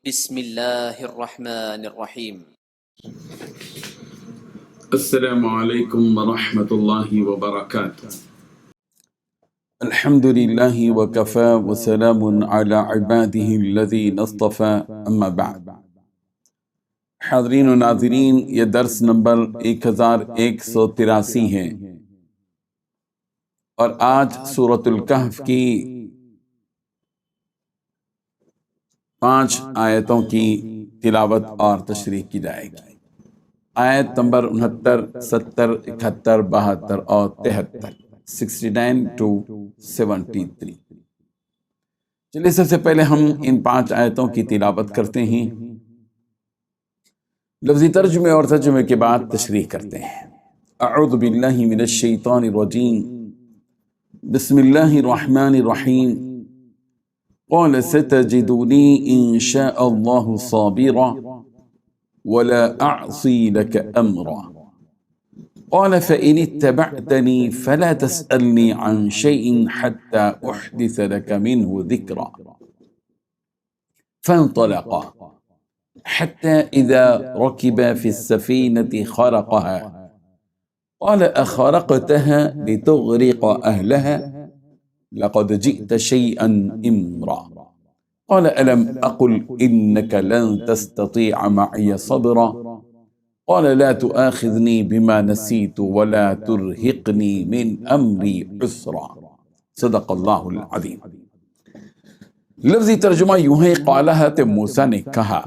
بسم اللہ الرحمن الرحیم۔ السلام علیکم ورحمۃ اللہ وبرکاتہ۔ الحمد للہ وکفی وسلام علی عبادہ الذین اصطفی، اما بعد۔ حاضرین و ناظرین، یہ درس نمبر 1183 ہے اور آج سورۃ الکہف کی 5 آیتوں کی تلاوت اور تشریح کی جائے گی۔ آیت نمبر 69، 70، 71، 72 اور 73، 69 to 73۔ چلیے سب سے پہلے ہم ان 5 آیتوں کی تلاوت کرتے ہیں، لفظی ترجمے اور ترجمے کے بعد تشریح کرتے ہیں۔ اعوذ باللہ من الشیطان الرجیم، بسم اللہ الرحمن الرحیم۔ قال ستجدنی ان شاء اللہ صابرا ولا اعصی لک امرا قال فإن اتبعتنی فلا تسألنی عن شیء حتى احدث لک منه ذکرا فانطلقا حتى اذا ركبا في السفينة خرقها قال اخرقتها لتغرق اهلها لقد جئت شيئا امرا قال الم اقل انك لن تستطيع معي صبرا قال لا تؤاخذني بما نسيت ولا ترهقني من امري عسرا صدق اللہ العظیم۔ لفظی ترجمہ یوں ہے، قالہ موسیٰ نے کہا،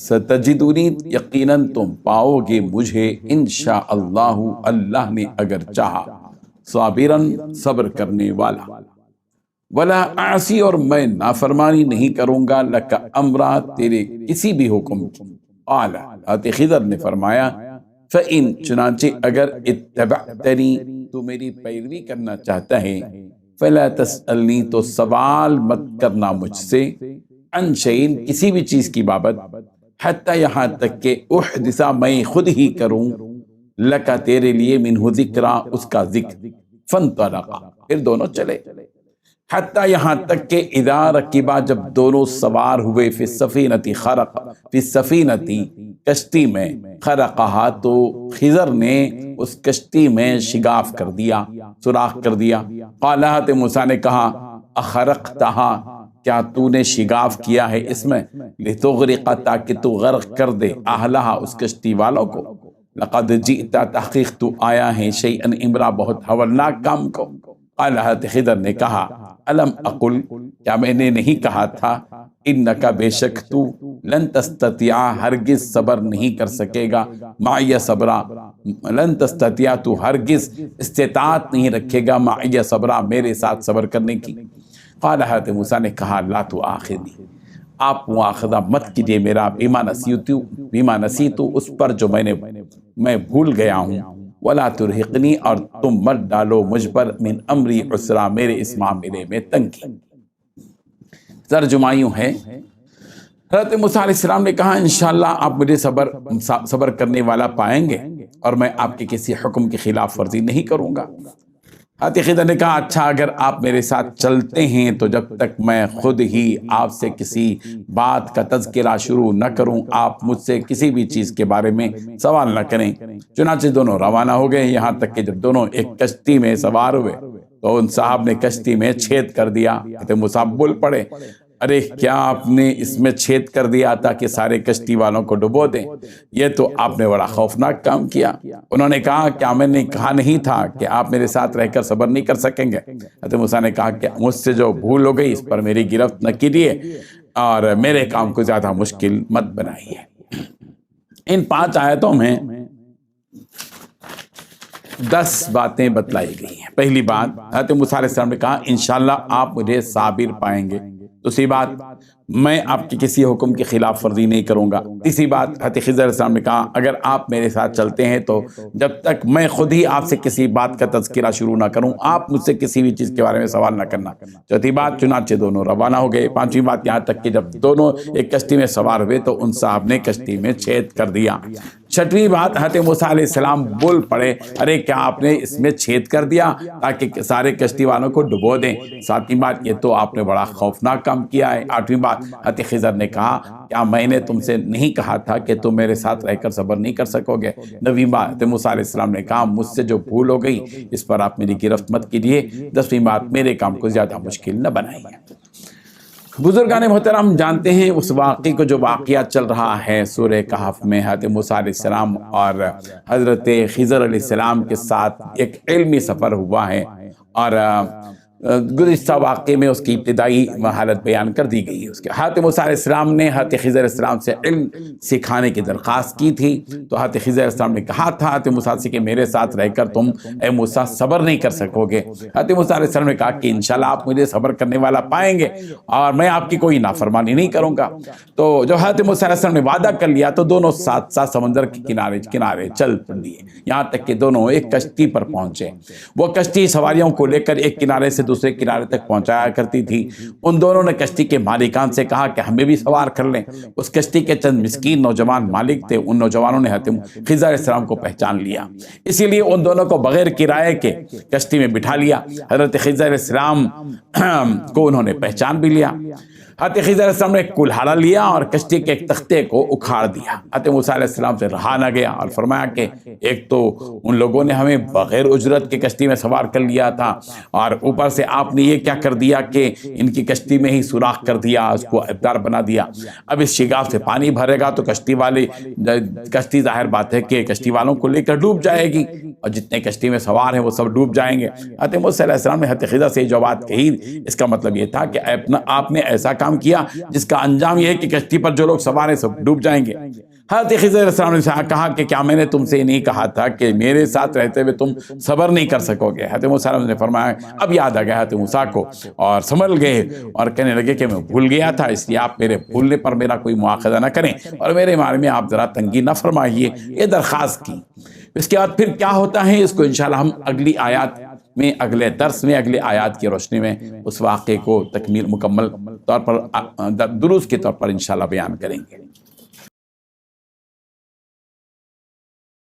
ستجدنی یقیناً تم پاؤ گے مجھے، انشاء اللہ اللہ نے اگر چاہا، صابراً صبر کرنے والا، ولا اعصی اور میں نافرمانی نہیں کروں گا، لک امرا تیرے کسی بھی حکم کی۔ قال حضرت خضر نے فرمایا، فإن چنانچہ اگر اتبعتنی تو میری پیروی کرنا چاہتا ہے، فلا تسألنی تو سوال مت کرنا مجھ سے، عن شیء کسی بھی چیز کی بابت، حتی یہاں تک کہ احدثا میں خود ہی کروں، لکا تیرے لیے منہ ذکرا اس کا ذکر، فانطلقا پھر دونوں چلے، حتی یہاں تک کہ اذا رکبا جب دونوں سوار ہوئے، فی السفینۃ خرق فی السفینۃ کشتی میں، خرقہا تو خضر نے اس کشتی میں شگاف کر دیا، سوراخ کر دیا۔ قالہ موسیٰ نے کہا، اخرقتہا کیا تو نے شگاف کیا ہے اس میں، لتغرق تاکہ تو غرق کر دے، اہلہا اس کشتی والوں کو، لقد جئت تحقیق تو آیا ہے، شیئا امرا بہت ہولناک کام کو۔ قال حضرت خضر نے کہا، الم اقل کیا میں نے نہیں کہا تھا، انکا بے شک تو، لن تستطیع ہرگز صبر نہیں کر سکے گا، معی صبرا لن تستطیع تو ہرگز استطاعت نہیں رکھے گا، معی صبرا میرے ساتھ صبر کرنے کی۔ قال حضرت موسیٰ نے کہا، لا تؤاخذنی آپ مواخذہ مت کیجئے میرا، بما نسیتو اس پر جو میں بھول گیا ہوں، ولا ترہقنی اور تم مت ڈالو مجھ پر، من امری عسرا میرے اس معاملے میں تنگی۔ ترجمہ یوں ہے، حضرت موسیٰ علیہ السلام نے کہا، انشاءاللہ آپ مجھے صبر کرنے والا پائیں گے اور میں آپ کے کسی حکم کی خلاف ورزی نہیں کروں گا۔ حضرت خضر نے کہا، اچھا اگر آپ میرے ساتھ چلتے ہیں تو جب تک میں خود ہی آپ سے کسی بات کا تذکرہ شروع نہ کروں، آپ مجھ سے کسی بھی چیز کے بارے میں سوال نہ کریں۔ چنانچہ دونوں روانہ ہو گئے، یہاں تک کہ جب دونوں ایک کشتی میں سوار ہوئے تو ان صاحب نے کشتی میں چھید کر دیا۔ حضرت موسیٰ بول پڑے، ارے کیا آپ نے اس میں چھید کر دیا تاکہ سارے کشتی والوں کو ڈبو دیں؟ یہ تو آپ نے بڑا خوفناک کام کیا۔ انہوں نے کہا، کیا میں نے کہا نہیں تھا کہ آپ میرے ساتھ رہ کر صبر نہیں کر سکیں گے؟ حضرت موسیٰ نے کہا کہ مجھ سے جو بھول ہو گئی اس پر میری گرفت نہ کیجیے اور میرے کام کو زیادہ مشکل مت بنائیے۔ ان 5 آیتوں میں 10 باتیں بتلائی گئی ہیں۔ پہلی بات، حضرت موسیٰ علیہ السلام نے کہا، انشاءاللہ آپ مجھے صابر پائیں گے۔ دوسری بات، میں آپ کی کسی حکم کی خلاف ورزی نہیں کروں گا۔ تیسری بات، حضرت خضر علیہ السلام نے کہا، اگر آپ میرے ساتھ چلتے ہیں تو جب تک میں خود ہی آپ سے کسی بات کا تذکرہ شروع نہ کروں، آپ مجھ سے کسی بھی چیز کے بارے میں سوال نہ کرنا۔ چوتھی بات، چنانچہ دونوں روانہ ہو گئے۔ پانچویں بات، یہاں تک کہ جب دونوں ایک کشتی میں سوار ہوئے تو ان صاحب نے کشتی میں چھید کر دیا۔ چھٹویں بات، حضرت موسیٰ علیہ السلام بول پڑے، ارے کیا آپ نے اس میں چھید کر دیا تاکہ سارے کشتی والوں کو ڈبو دیں؟ ساتویں بات، یہ تو آپ نے بڑا خوفناک کام کیا ہے۔ آٹھویں بات، حضرت خضر نے کہا، کیا میں نے تم سے نہیں کہا تھا کہ تم میرے ساتھ رہ کر صبر نہیں کر سکو گے؟ نویں بات، حضرت موسیٰ علیہ السلام نے کہا، مجھ سے جو بھول ہو گئی اس پر آپ میری گرفت مت کیجیے۔ دسویں بات، میرے کام کو زیادہ مشکل نہ بنائیے۔ بزرگان محترم، جانتے ہیں اس واقعے کو جو واقعہ چل رہا ہے سورہ کہف میں، حضرت موسیٰ علیہ السلام اور حضرت خضر علیہ السلام کے ساتھ ایک علمی سفر ہوا ہے، اور گزشتہ واقعے میں اس کی ابتدائی حالت بیان کر دی گئی ہے۔ اس کے حضرت موسیٰ علیہ السلام نے حضرت خضر علیہ السلام سے علم سکھانے کی درخواست کی تھی، تو حضرت خضر علیہ السلام نے کہا تھا حضرت موسیٰ سے کہ میرے ساتھ رہ کر تم اے موسیٰ صبر نہیں کر سکو گے۔ حضرت موسیٰ علیہ السلام نے کہا کہ انشاءاللہ آپ مجھے صبر کرنے والا پائیں گے اور میں آپ کی کوئی نافرمانی نہیں کروں گا۔ تو جب حضرت موسیٰ علیہ السلام نے وعدہ کر لیا تو دونوں ساتھ ساتھ سمندر کے کنارے چل دیے، یہاں تک کہ دونوں ایک کشتی پر پہنچے۔ وہ کشتی سواریوں کو لے کر ایک کنارے سے دوسرے کنارے تک پہنچایا کرتی تھی۔ ان دونوں نے کشتی کے مالکان سے کہا کہ ہمیں بھی سوار کر لیں۔ اس کشتی کے چند مسکین نوجوان مالک تھے، ان نوجوانوں نے حضرت خضر علیہ السلام کو پہچان لیا، اسی لیے ان دونوں کو بغیر کرائے کے کشتی میں بٹھا لیا۔ حضرت خضر علیہ السلام کو انہوں نے پہچان بھی لیا۔ حضرت خضر علیہ السلام نے ایک کلہاڑا لیا اور کشتی کے ایک تختے کو اکھاڑ دیا۔ حضرت موسیٰ علیہ السلام سے رہا نہ گیا اور فرمایا کہ ایک تو ان لوگوں نے ہمیں بغیر اجرت کے کشتی میں سوار کر لیا تھا، اور اوپر سے آپ نے یہ کیا کر دیا کہ ان کی کشتی میں ہی سوراخ کر دیا، اس کو ابتار بنا دیا۔ اب اس شگاف سے پانی بھرے گا تو کشتی ظاہر بات ہے کہ کشتی والوں کو لے کر ڈوب جائے گی، اور جتنے کشتی میں سوار ہیں وہ سب ڈوب جائیں گے۔ حضرت موسیٰ علیہ السلام نے حضرت خضر سے جو بات کہی، اس کا مطلب یہ تھا کہ آپ نے ایسا کام کیا جس کا انجام یہ ہے کہ کشتی پر جو لوگ سوار ہیں سب ڈوب جائیں گے۔ حضرت خضر علیہ السلام نے کہا کہ کیا میں نے تم سے نہیں کہا تھا کہ میرے ساتھ رہتے ہوئے تم صبر نہیں کر سکو گے؟ حضرت موسیٰ علیہ السلام نے فرمایا، اب یاد آ گیا حضرت موسیٰ کو، اور سنبھل گئے اور کہنے لگے کہ میں بھول گیا تھا، اس لیے آپ میرے بھولنے پر میرا کوئی مواخذہ نہ کریں اور میرے بارے میں آپ ذرا تنگی نہ فرمائیے، یہ درخواست کی۔ اس کے بعد پھر کیا ہوتا ہے اس کو انشاءاللہ ہم اگلی آیات میں، اگلے درس میں، اگلے آیات کی روشنی میں اس واقعے کو مکمل طور پر دروس کے طور پر انشاءاللہ بیان کریں گے۔